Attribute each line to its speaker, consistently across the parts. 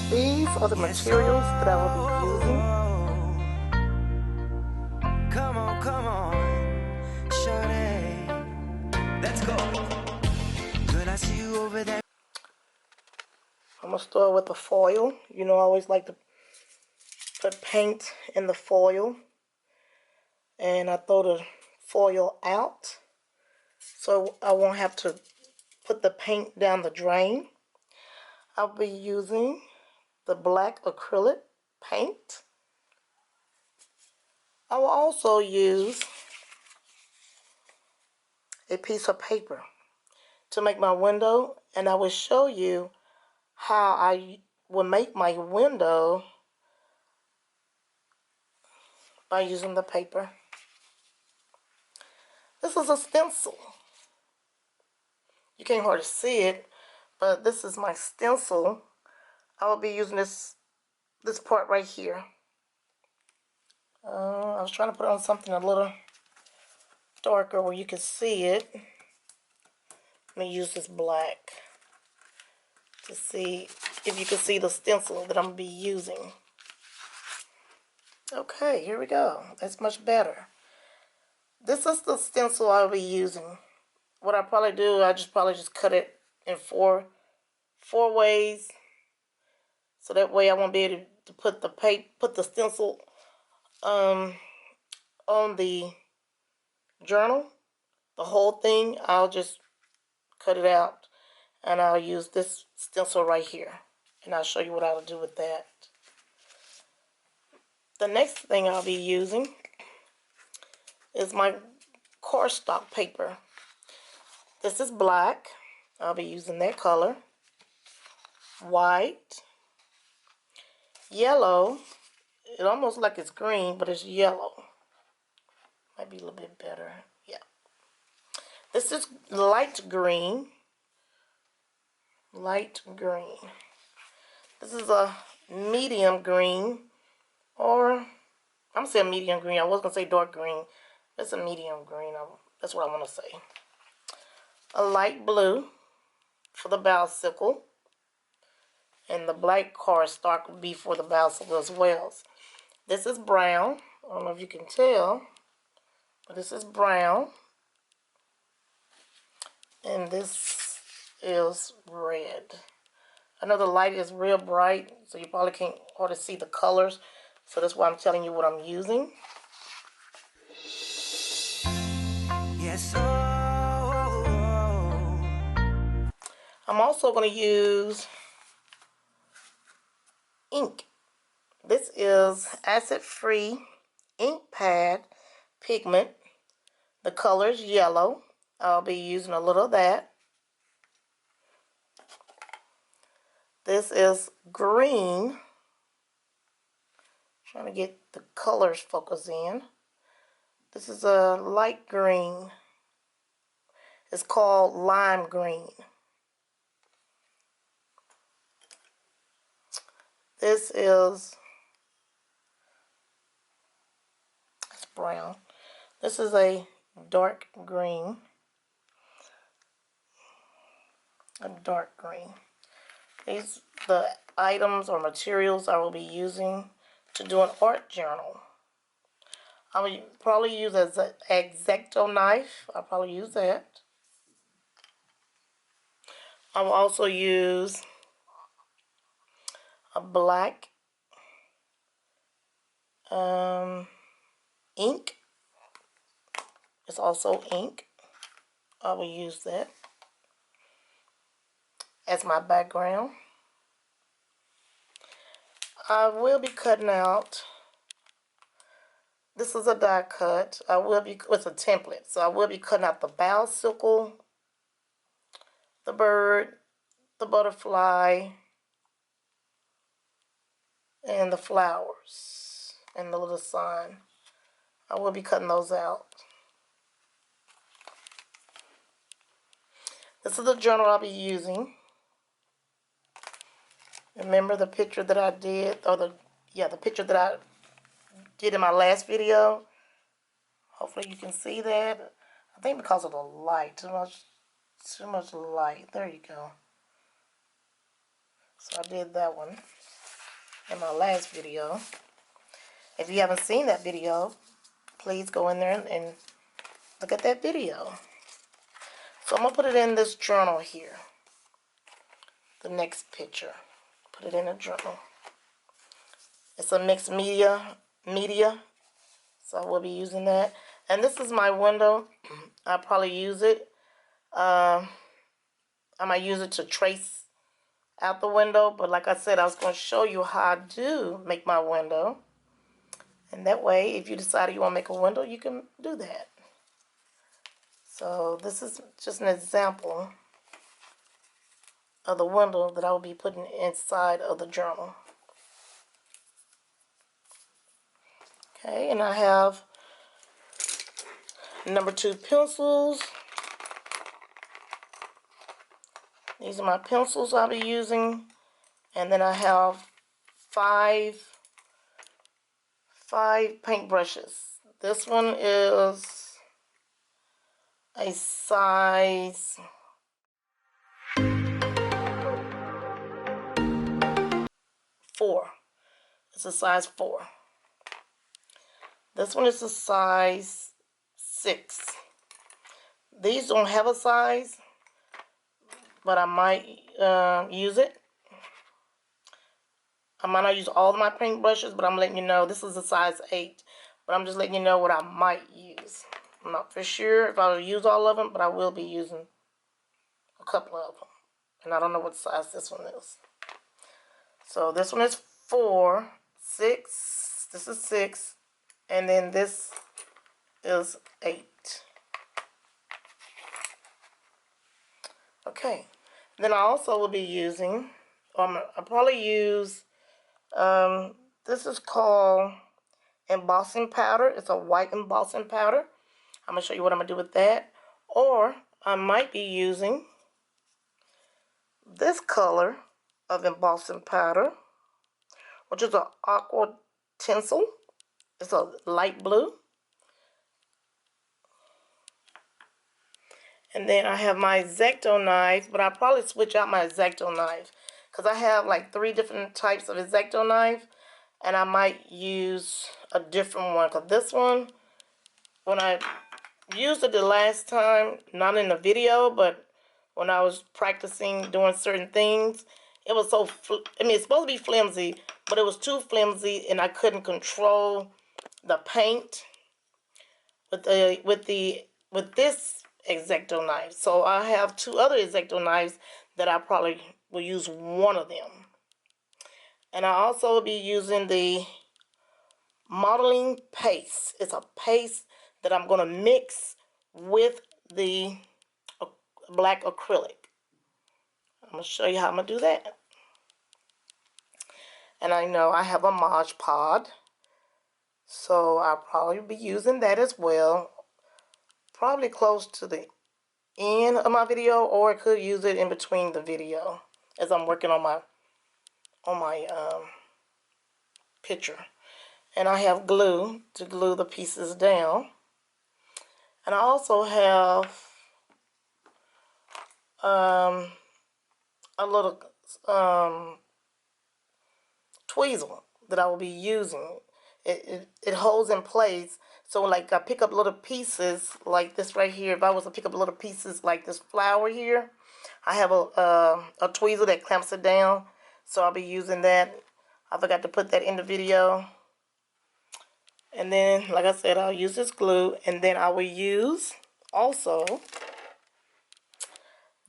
Speaker 1: These are the materials that I will be using.
Speaker 2: Come on, shorty, let's go. Girl, I see you over there.
Speaker 1: I'm going to start with the foil. You know, I always like to put paint in the foil. And I throw the foil out so I won't have to put the paint down the drain. I'll be using the black acrylic paint. I will also use a piece of paper to make my window, and I will show you how I will make my window by using the paper. This is a stencil. You can't hardly see it, but this is my stencil. I will be using this part right here. I was trying to put on something a little darker where you can see it. Let me use this black to see if you can see the stencil that I'm going to be using. Okay, here we go. That's much better. This is the stencil I'll be using. What I probably do, I probably just cut it in four ways, so that way I won't be able to put the stencil on the journal. The whole thing, I'll just cut it out, and I'll use this stencil right here, and I'll show you what I'll do with that. The next thing I'll be using is my cardstock paper. This is black. I'll be using that color. White. Yellow. It almost like it's green, but it's yellow. Might be a little bit better. Yeah. This is light green. Light green. This is a medium green, or I'm gonna say a medium green. I was gonna say dark green. It's a medium green. That's what I want to say. A light blue for the bicycle, and the black cardstock will be for the bicycle as well. This is brown. I don't know if you can tell, but this is brown, and this is red. I know the light is real bright, so you probably can't hardly see the colors, so that's why I'm telling you what I'm using.
Speaker 2: Yes,
Speaker 1: I'm also going to use ink. This is acid-free ink pad pigment. The color is yellow. I'll be using a little of that. This is green. Trying to get the colors focused in. This is a light green. It's called lime green. This is brown. This is a dark green. A dark green. These the items or materials I will be using to do an art journal. I will probably use an Exacto knife. I'll probably use that. I will also use a black ink. It's also ink. I will use that as my background. I will be cutting out, this is a die cut. It's a template, so I will be cutting out the bicycle, the bird, the butterfly, and the flowers, and the little sign. I will be cutting those out. This is the journal I'll be using. Remember the picture that I did, or the picture that I did in my last video? Hopefully you can see that. I think because of the light, too much light. There you go. So I did that one. in my last video. If you haven't seen that video, please go in there and look at that video. So I'm going to put it in this journal here. The next picture. Put it in a journal. It's a mixed media. So I will be using that. And this is my window. I'll probably use it. I might use it to trace out the window. But like I said, I was going to show you how I do make my window. And that way, if you decide you want to make a window, you can do that. So this is just an example of the window that I will be putting inside of the journal. Okay, and I have number 2 pencils. These are my pencils I'll be using. And then I have five paint brushes. This one is a size 4. It's a size 4. This one is a size 6. These don't have a size, but I might use it. I might not use all of my paint brushes, but I'm letting you know this is a size 8. But I'm just letting you know what I might use. I'm not for sure if I will use all of them, but I will be using a couple of them. And I don't know what size this one is. So this one is 4, 6. This is 6. And then this is 8. Okay. Then I also will be using, I'll probably use, this is called embossing powder. It's a white embossing powder. I'm going to show you what I'm going to do with that. Or I might be using this color of embossing powder, which is an aqua tinsel. It's a light blue. And then I have my Exacto knife, but I'll probably switch out my Exacto knife because I have like 3 different types of Exacto knife, and I might use a different one because this one, when I used it the last time, not in the video, but when I was practicing doing certain things, it was so, it's supposed to be flimsy, but it was too flimsy and I couldn't control the paint with this Exacto knife. So I have 2 other Exacto knives that I probably will use one of them. And I also will be using the modeling paste. It's a paste that I'm going to mix with the black acrylic. I'm going to show you how I'm going to do that. And I know I have a Mod Podge, so I'll probably be using that as well. Probably close to the end of my video, or I could use it in between the video as I'm working on my picture. And I have glue to glue the pieces down. And I also have a little tweezer that I will be using. It holds in place. So like I pick up little pieces like this right here. If I was to pick up little pieces like this flower here, I have a tweezer that clamps it down. So I'll be using that. I forgot to put that in the video. And then, like I said, I'll use this glue. And then I will use also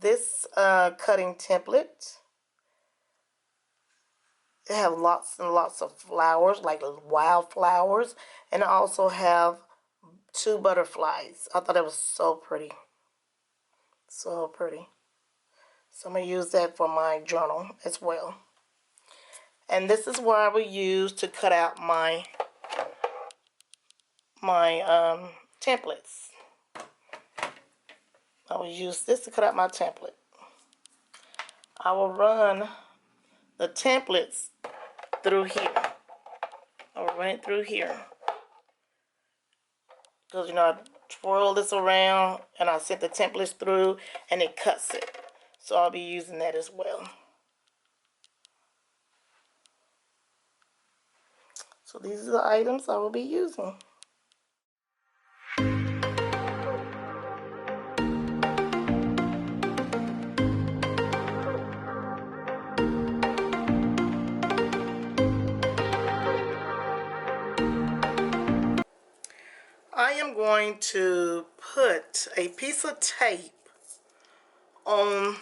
Speaker 1: this cutting template. They have lots and lots of flowers, like wildflowers. And I also have 2 butterflies. I thought it was so pretty. So pretty. So I'm going to use that for my journal as well. And this is where I will use to cut out my templates. I will use this to cut out my template. I will run the templates through here. I'll run it through here. Because, you know, I twirl this around and I set the templates through and it cuts it. So I'll be using that as well. So these are the items I will be using. I am going to put a piece of tape on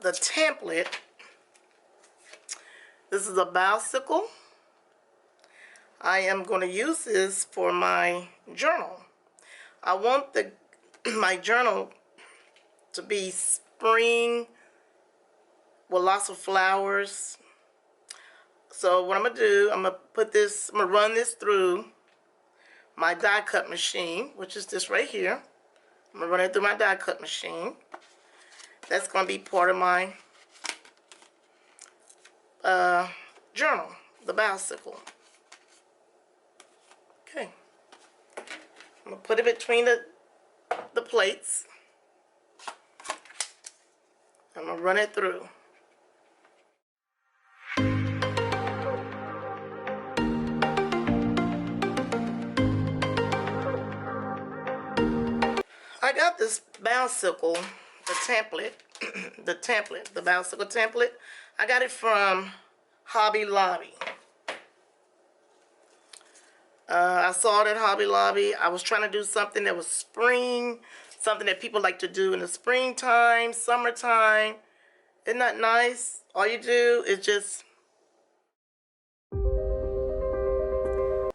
Speaker 1: the template. This is a bicycle. I am going to use this for my journal. I want my journal to be spring with lots of flowers. So what I'm going to do, I'm going to run this through my die cut machine, which is this right here. I'm going to run it through my die cut machine. That's going to be part of my journal, the bicycle. Okay. I'm going to put it between the plates. I'm going to run it through. I got this bicycle, the template, the bicycle template. I got it from Hobby Lobby. I saw it at Hobby Lobby. I was trying to do something that was spring, something that people like to do in the springtime, summertime. Isn't that nice? All you do is just,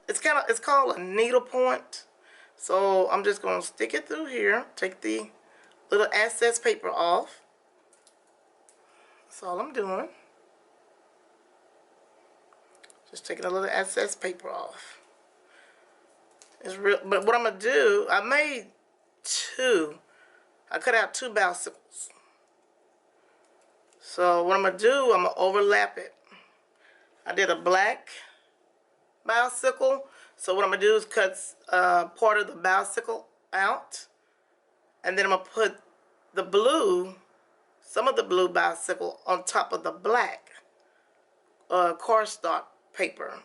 Speaker 1: it's called a needle point. So I'm just going to stick it through here, take the little excess paper off. That's all I'm doing. Just taking a little excess paper off. It's real, but what I'm going to do, I made I cut out 2 bicycles. So what I'm going to do, I'm going to overlap it. I did a black bicycle. So what I'm going to do is cut part of the bicycle out. And then I'm going to put the blue, some of the blue bicycle on top of the black cardstock paper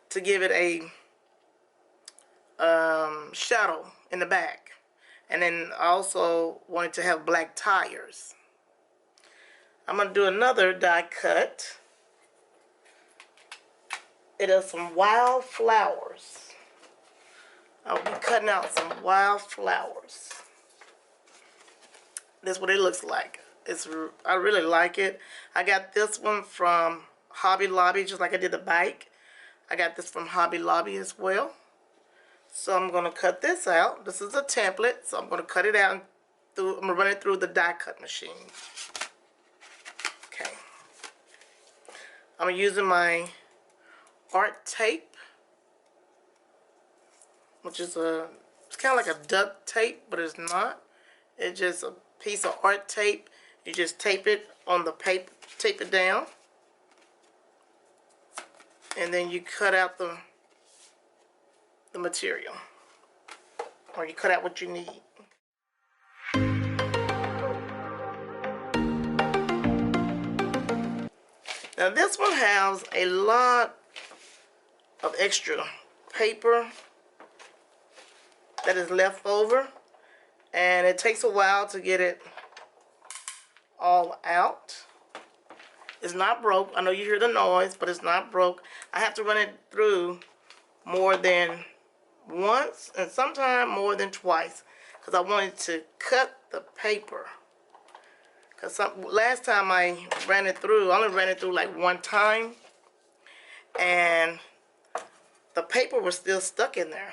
Speaker 1: to give it a shadow in the back. And then I also wanted to have black tires. I'm going to do another die cut. It is some wild flowers. I'll be cutting out some wild flowers. This is what it looks like. I really like it. I got this one from Hobby Lobby, just like I did the bike. I got this from Hobby Lobby as well. So I'm going to cut this out. This is a template, so I'm going to cut it out. I'm going to run it through the die cut machine. Okay. I'm using my art tape, which is it's kind of like a duct tape, but it's not. It's just a piece of art tape. You just tape it on the paper, tape it down, and then you cut out the material, or you cut out what you need. Now this one has a lot of extra paper that is left over, and it takes a while to get it all out. It's not broke. I know you hear the noise, but it's not broke. I have to run it through more than once and sometimes more than twice, because I wanted to cut the paper. Because last time I ran it through, I only ran it through like one time, and the paper was still stuck in there.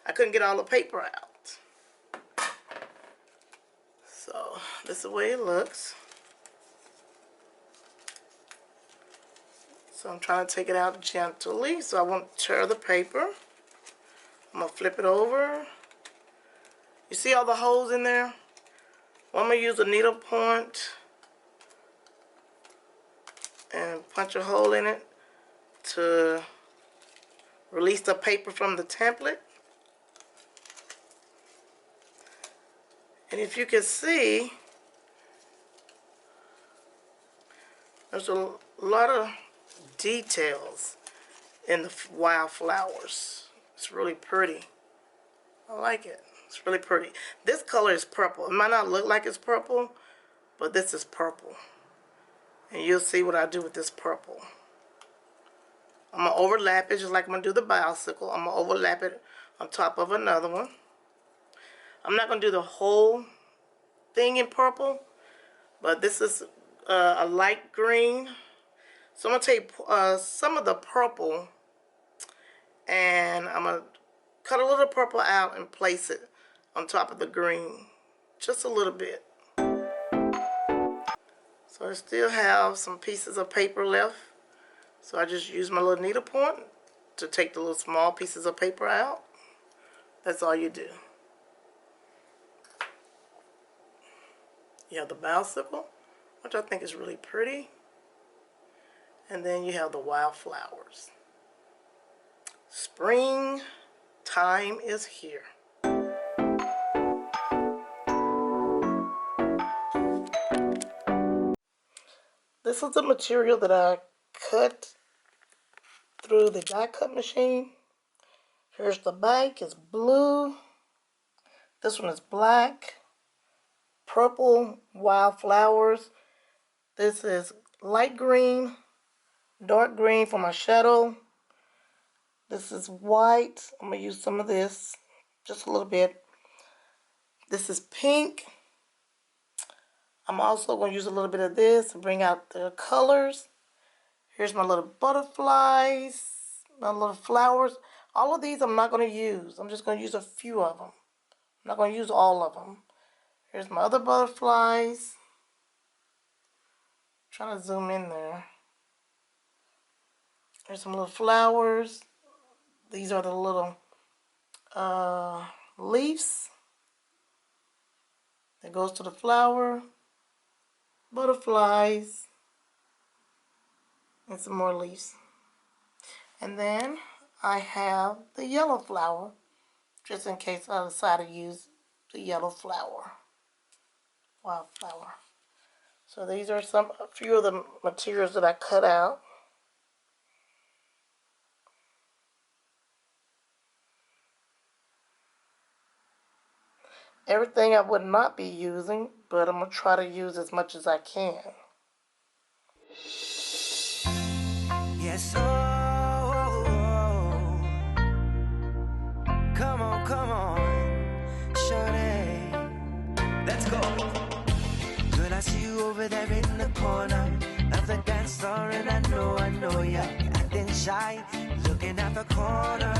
Speaker 1: I couldn't get all the paper out. So this is the way it looks. So I'm trying to take it out gently so I won't tear the paper. I'm going to flip it over. You see all the holes in there? Well, I'm going to use a needle point and punch a hole in it to release the paper from the template. And if you can see, there's a lot of details. in the wildflowers. It's really pretty. I like it. It's really pretty. This color is purple. It might not look like it's purple, but this is purple. And you'll see what I do with this purple. I'm going to overlap it just like I'm going to do the bicycle. I'm going to overlap it on top of another one. I'm not going to do the whole thing in purple, but this is a light green. So I'm going to take some of the purple and I'm going to cut a little purple out and place it on top of the green. Just a little bit. So I still have some pieces of paper left. So I just use my little needle point to take the little small pieces of paper out. That's all you do. You have the bicycle, which I think is really pretty. And then you have the wildflowers. Spring time is here. This is the material that I cut through the die cut machine. Here's the back, it's blue. This one is black. Purple wildflowers. This is light green, dark green for my shadow. This is white. I'm going to use some of this, just a little bit. This is pink. I'm also going to use a little bit of this to bring out the colors. Here's my little butterflies, my little flowers. All of these I'm not going to use. I'm just going to use a few of them. I'm not going to use all of them. Here's my other butterflies. I'm trying to zoom in there. There's some little flowers. These are the little leaves that goes to the flower. Butterflies. And some more leaves. And then I have the yellow flower, just in case I decide to use the yellow flower. Wildflower. So these are a few of the materials that I cut out. Everything I would not be using, but I'm going to try to use as much as I can.
Speaker 2: Yes, come on, shorty, let's go. Girl, I see you over there in the corner of the dance floor, and I know you're acting shy, looking at the corner